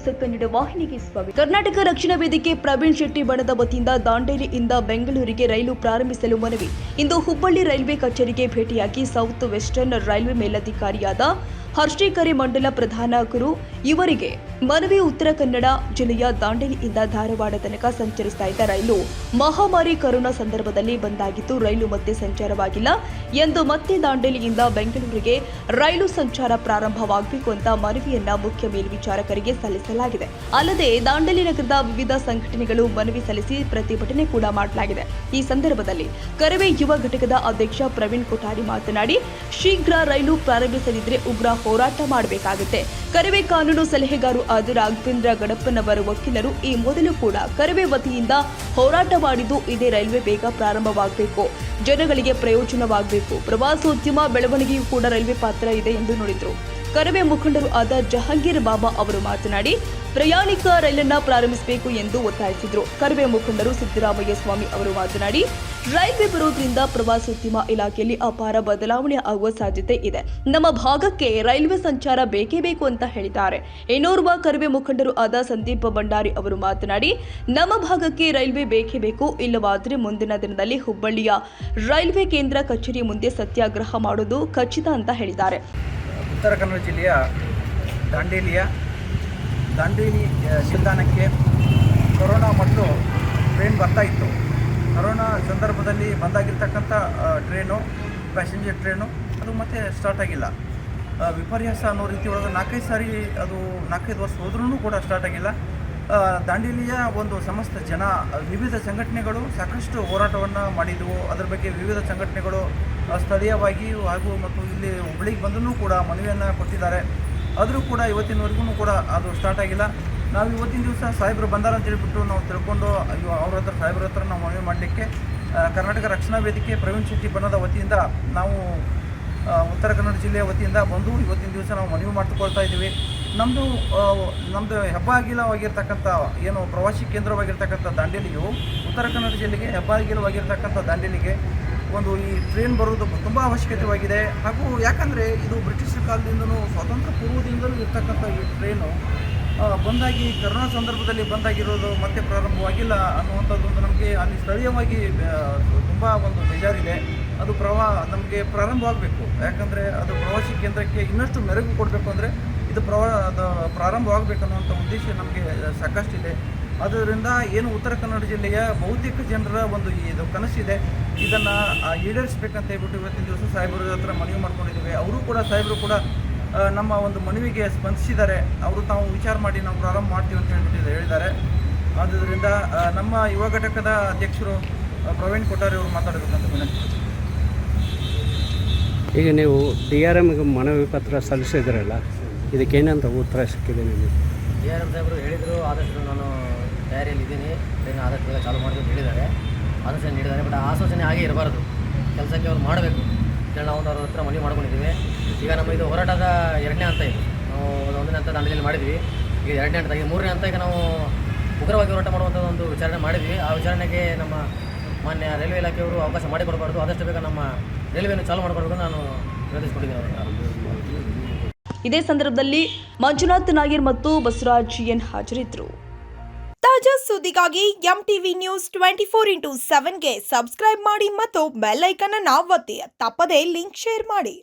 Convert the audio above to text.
News Kannada ವಾಹಿನಿಗೆ ಸ್ವಾಗತ. ಕರ್ನಾಟಕ ರಕ್ಷಣಾ ವೇದಿಕೆ ಪ್ರವೀಣ್ ಶೆಟ್ಟಿ ಬಣದ ವತಿಯಿಂದ ದಾಂಡೇಲಿಯಿಂದ ಬೆಂಗಳೂರಿಗೆ ರೈಲು ಪ್ರಾರಂಭಿಸಲು ಮನವಿ. ಇಂದು ಹುಬ್ಬಳ್ಳಿ ರೈಲ್ವೆ ಕಚೇರಿಗೆ ಭೇಟಿಯಾಗಿ ಸೌತ್ ವೆಸ್ಟರ್ನ್ ರೈಲ್ವೆ ಮೇಲಧಿಕಾರಿಯಾದ ಹರ್ಷಿಕರೆ ಮಂಡಲ ಪ್ರಧಾನ ಗುರು ಇವರಿಗೆ ಮನವಿ. ಉತ್ತರ ಕನ್ನಡ ಜಿಲ್ಲೆಯ ದಾಂಡೇಲಿಯಿಂದ ಧಾರವಾಡ ತನಕ ಸಂಚರಿಸ್ತಾ ಇದ್ದ ರೈಲು ಮಹಾಮಾರಿ ಕೊರೋನಾ ಸಂದರ್ಭದಲ್ಲಿ ಬಂದಾಗಿದ್ದು ರೈಲು ಮತ್ತೆ ಸಂಚಾರವಾಗಿಲ್ಲ ಎಂದು ಮತ್ತೆ ದಾಂಡೇಲಿಯಿಂದ ಬೆಂಗಳೂರಿಗೆ ರೈಲು ಸಂಚಾರ ಪ್ರಾರಂಭವಾಗಬೇಕು ಅಂತ ಮನವಿಯನ್ನ ಮುಖ್ಯ ಮೇಲ್ವಿಚಾರಕರಿಗೆ ಸಲ್ಲಿಸಲಾಗಿದೆ. ಅಲ್ಲದೆ ದಾಂಡೇಲಿ ನಗರದ ವಿವಿಧ ಸಂಘಟನೆಗಳು ಮನವಿ ಸಲ್ಲಿಸಿ ಪ್ರತಿಭಟನೆ ಕೂಡ ಮಾಡಲಾಗಿದೆ. ಈ ಸಂದರ್ಭದಲ್ಲಿ ಕರವೇ ಯುವ ಘಟಕದ ಅಧ್ಯಕ್ಷ ಪ್ರವೀಣ್ ಕೊಠಾರಿ ಮಾತನಾಡಿ, ಶೀಘ್ರ ರೈಲು ಪ್ರಾರಂಭಿಸದಿದ್ರೆ ಉಗ್ರ ಹೋರಾಟ ಮಾಡಬೇಕಾಗುತ್ತೆ. ಕರವೇ ಕಾನೂನು ಸಲಹೆಗಾರು ಆದ ರಾಘವೇಂದ್ರ ಗಡಪ್ಪನವರ ವಕೀಲರು ಈ ಮೊದಲು ಕೂಡ ಕರವೇ ವತಿಯಿಂದ ಹೋರಾಟ ಮಾಡಿದ್ದು ಇದೇ ರೈಲ್ವೆ ಬೇಗ ಪ್ರಾರಂಭವಾಗಬೇಕು, ಜನಗಳಿಗೆ ಪ್ರಯೋಜನವಾಗಬೇಕು, ಪ್ರವಾಸೋದ್ಯಮ ಬೆಳವಣಿಗೆಯೂ ಕೂಡ ರೈಲ್ವೆ ಪಾತ್ರ ಇದೆ ಎಂದು ನುಡಿದರು. ಕರವೇ ಮುಖಂಡರು ಆದ ಜಹಾಂಗೀರ್ ಬಾಬಾ ಅವರು ಮಾತನಾಡಿ, ಪ್ರಯಾಣಿಕ ರೈಲನ್ನ ಪ್ರಾರಂಭಿಸಬೇಕು ಎಂದು ಒತ್ತಾಯಿಸಿದರು. ಕರವೇ ಮುಖಂಡರು ಸಿದ್ದರಾಮಯ್ಯ ಸ್ವಾಮಿ ಅವರು ಮಾತನಾಡಿ, ರೈಲ್ವೆ ಬರೋದ್ರಿಂದ ಪ್ರವಾಸೋದ್ಯಮ ಇಲಾಖೆಯಲ್ಲಿ ಅಪಾರ ಬದಲಾವಣೆ ಆಗುವ ಸಾಧ್ಯತೆ ಇದೆ. ನಮ್ಮ ಭಾಗಕ್ಕೆ ರೈಲ್ವೆ ಸಂಚಾರ ಬೇಕೇ ಬೇಕು ಅಂತ ಹೇಳಿದ್ದಾರೆ. ಇನ್ನೋರ್ವ ಕರವೇ ಮುಖಂಡರು ಆದ ಸಂದೀಪ್ ಭಂಡಾರಿ ಅವರು ಮಾತನಾಡಿ, ನಮ್ಮ ಭಾಗಕ್ಕೆ ರೈಲ್ವೆ ಬೇಕೇ ಬೇಕು, ಇಲ್ಲವಾದರೆ ಮುಂದಿನ ದಿನದಲ್ಲಿ ಹುಬ್ಬಳ್ಳಿಯ ರೈಲ್ವೆ ಕೇಂದ್ರ ಕಚೇರಿ ಮುಂದೆ ಸತ್ಯಾಗ್ರಹ ಮಾಡೋದು ಖಚಿತ ಅಂತ ಹೇಳಿದ್ದಾರೆ. ಉತ್ತರ ಕನ್ನಡ ಜಿಲ್ಲೆಯ ದಾಂಡೇಲಿ ನಿಲ್ದಾಣಕ್ಕೆ ಕೊರೋನಾ ಮತ್ತು ಟ್ರೈನ್ ಬರ್ತಾ ಇತ್ತು. ಕೊರೋನಾ ಸಂದರ್ಭದಲ್ಲಿ ಬಂದಾಗಿರ್ತಕ್ಕಂಥ ಟ್ರೈನು, ಪ್ಯಾಸೆಂಜರ್ ಟ್ರೈನು ಅದು ಮತ್ತೆ ಸ್ಟಾರ್ಟ್ ಆಗಿಲ್ಲ. ವಿಪರ್ಯಾಸ ಅನ್ನೋ ರೀತಿ ಒಳಗೆ 4-5 ವರ್ಷ ಹೋದ್ರೂ ಕೂಡ ಸ್ಟಾರ್ಟ್ ಆಗಿಲ್ಲ. ದಾಂಡೇಲಿಯ ಒಂದು ಸಮಸ್ತ ಜನ, ವಿವಿಧ ಸಂಘಟನೆಗಳು ಸಾಕಷ್ಟು ಹೋರಾಟವನ್ನು ಮಾಡಿದವು. ಅದರ ಬಗ್ಗೆ ವಿವಿಧ ಸಂಘಟನೆಗಳು ಸ್ಥಳೀಯವಾಗಿ ಹಾಗೂ ಮತ್ತು ಇಲ್ಲಿ ಹುಬ್ಬಳ್ಳಿಗೆ ಬಂದರೂ ಕೂಡ ಮನವಿಯನ್ನು ಕೊಟ್ಟಿದ್ದಾರೆ. ಆದರೂ ಕೂಡ ಇವತ್ತಿನವರೆಗೂ ಕೂಡ ಅದು ಸ್ಟಾರ್ಟ್ ಆಗಿಲ್ಲ. ನಾವು ಇವತ್ತಿನ ದಿವಸ ಸಾಹೇಬರು ಬಂದಾರ ಅಂತ ಹೇಳ್ಬಿಟ್ಟು ನಾವು ತಿಳ್ಕೊಂಡು ಅವ್ರ ಹತ್ರ ಸಾಹೇಬ್ರ ಹತ್ರ ನಾವು ಮನವಿ ಮಾಡಲಿಕ್ಕೆ ಕರ್ನಾಟಕ ರಕ್ಷಣಾ ವೇದಿಕೆ ಪ್ರವೀಣ್ ಶೆಟ್ಟಿ ಬಣದ ವತಿಯಿಂದ ನಾವು ಉತ್ತರ ಕನ್ನಡ ಜಿಲ್ಲೆಯ ವತಿಯಿಂದ ಬಂದು ಇವತ್ತಿನ ದಿವಸ ನಾವು ಮನವಿ ಮಾಡಿಕೊಳ್ತಾ ಇದ್ದೀವಿ. ನಮ್ಮದು ಹೆಬ್ಬಾಗಿಲವಾಗಿರ್ತಕ್ಕಂಥ ಏನು ಪ್ರವಾಸಿ ಕೇಂದ್ರವಾಗಿರ್ತಕ್ಕಂಥ ದಾಂಡೇಲಿಯು ಉತ್ತರ ಕನ್ನಡ ಜಿಲ್ಲೆಗೆ ಹೆಬ್ಬಾಗಿಲವಾಗಿರ್ತಕ್ಕಂಥ ದಾಂಡೇಲಿಗೆ ಒಂದು ಈ ಟ್ರೈನ್ ಬರೋದು ತುಂಬ ಅವಶ್ಯಕತೆಯಾಗಿದೆ. ಹಾಗೂ ಯಾಕಂದರೆ ಇದು ಬ್ರಿಟಿಷ್ ಕಾಲದಿಂದಲೂ ಸ್ವಾತಂತ್ರ್ಯ ಪೂರ್ವದಿಂದಲೂ ಇರ್ತಕ್ಕಂಥ ಈ ಟ್ರೈನು ಬಂದಾಗಿ ಕೊರೋನಾ ಸಂದರ್ಭದಲ್ಲಿ ಬಂದಾಗಿರೋದು ಮತ್ತೆ ಪ್ರಾರಂಭವಾಗಿಲ್ಲ ಅನ್ನುವಂಥದ್ದೊಂದು ನಮಗೆ ಅಲ್ಲಿ ಸ್ಥಳೀಯವಾಗಿ ತುಂಬ ಒಂದು ಬೇಜಾರಿದೆ. ಅದು ನಮಗೆ ಪ್ರಾರಂಭವಾಗಬೇಕು. ಯಾಕಂದರೆ ಅದು ಪ್ರವಾಸಿ ಕೇಂದ್ರಕ್ಕೆ ಇನ್ನಷ್ಟು ಮೆರುಗು ಕೊಡಬೇಕು ಅಂದರೆ ಇದು ಪ್ರಾರಂಭವಾಗಬೇಕನ್ನುವಂಥ ಉದ್ದೇಶ ನಮಗೆ ಸಾಕಷ್ಟಿದೆ. ಆದ್ದರಿಂದ ಏನು ಉತ್ತರ ಕನ್ನಡ ಜಿಲ್ಲೆಯ ಬಹುತೇಕ ಜನರ ಒಂದು ಇದು ಕನಸಿದೆ, ಇದನ್ನು ಈಡೇರಿಸಬೇಕಂತ ಹೇಳ್ಬಿಟ್ಟು ಇವತ್ತಿನ ದಿವಸ ಸಾಹೇಬರ ಹತ್ರ ಮನವಿ ಮಾಡ್ಕೊಂಡಿದ್ದೀವಿ. ಸಾಹೇಬರು ಕೂಡ ನಮ್ಮ ಒಂದು ಮನವಿಗೆ ಸ್ಪಂದಿಸಿದ್ದಾರೆ. ಅವರು ತಾವು ವಿಚಾರ ಮಾಡಿ ನಾವು ಪ್ರಾರಂಭ ಮಾಡ್ತೀವಿ ಅಂತ ಹೇಳ್ಬಿಟ್ಟು ಹೇಳಿದ್ದಾರೆ. ಆದ್ದರಿಂದ ನಮ್ಮ ಯುವ ಘಟಕದ ಅಧ್ಯಕ್ಷರು ಪ್ರವೀಣ್ ಕೊಠಾರಿ ಅವರು ಮಾತಾಡಬೇಕಂತ ವಿನಂತಿ. ಈಗ ನೀವು DRMಗೆ ಮನವಿ ಪತ್ರ ಸಲ್ಲಿಸಿದ್ರಲ್ಲ, ಇದಕ್ಕೇನಂತ ಉತ್ತರ ಸಿಕ್ಕಿದೆ ನಿಮಗೆ? DRM ಸಾಹೇಬರು ಹೇಳಿದರು, ಆದಷ್ಟು ನಾನು ತಯಾರಿಯಲ್ಲಿದ್ದೀನಿ, ಟ್ರೈನ್ ಆದಷ್ಟು ಬೇಗ ಚಾಲೂ ಮಾಡಬೇಕು ಹೇಳಿದ್ದಾರೆ, ಆಲೋಚನೆ ನೀಡಿದ್ದಾರೆ. ಬಟ್ ಆಲೋಚನೆ ಹಾಗೆ ಇರಬಾರ್ದು, ಕೆಲಸಕ್ಕೆ ಅವ್ರು ಮಾಡಬೇಕು ಅಂತೇಳಿ ನಾವು ಅವ್ರ ಹತ್ರ ಮನವಿ ಮಾಡ್ಕೊಂಡಿದ್ದೀವಿ. ಈಗ ನಮ್ಮ ಇದು ಹೋರಾಟದ 2ನೇ ಹಂತ ಇದು. ನಾವು 1ನೇ ಹಂತ ದಾಂಡೇಲಿಯಲ್ಲಿ ಮಾಡಿದ್ವಿ. ಈಗ 2ನೇ ಹಂತ, ಈಗ 3ನೇ ಹಂತ ಈಗ ನಾವು ಉಗ್ರವಾಗಿ ಹೋರಾಟ ಮಾಡುವಂಥ ಒಂದು ವಿಚಾರಣೆ ಮಾಡಿದ್ವಿ. ಆ ವಿಚಾರಣೆಗೆ ನಮ್ಮ ಮಾನ್ಯ ರೈಲ್ವೆ ಇಲಾಖೆಯವರು ಅವಕಾಶ ಮಾಡಿಕೊಡಬಾರ್ದು, ಆದಷ್ಟು ಬೇಗ ನಮ್ಮ ರೈಲ್ವೆಯನ್ನು ಚಾಲೂ ಮಾಡಿಕೊಡ್ಬೇಕು ನಾನು ವಿರೋಧಿಸಿಕೊಂಡಿದ್ದೇನೆ. ಇದೇ ಸಂದರ್ಭದಲ್ಲಿ ಮಂಜುನಾಥ್ ನಾಯರ್ ಮತ್ತು ಬಸವರಾಜ್ ಎನ್ ಹಾಜರಿದ್ದರು. ತಾಜಾ ಸುದ್ದಿಗಾಗಿ MTV ನ್ಯೂಸ್ 24x7ಗೆ ಸಬ್ಸ್ಕ್ರೈಬ್ ಮಾಡಿ ಮತ್ತು ಬೆಲ್ ಐಕಾನ್ ಅನ್ನು ಒತ್ತಿ. ತಪ್ಪದೇ ಲಿಂಕ್ ಶೇರ್ ಮಾಡಿ.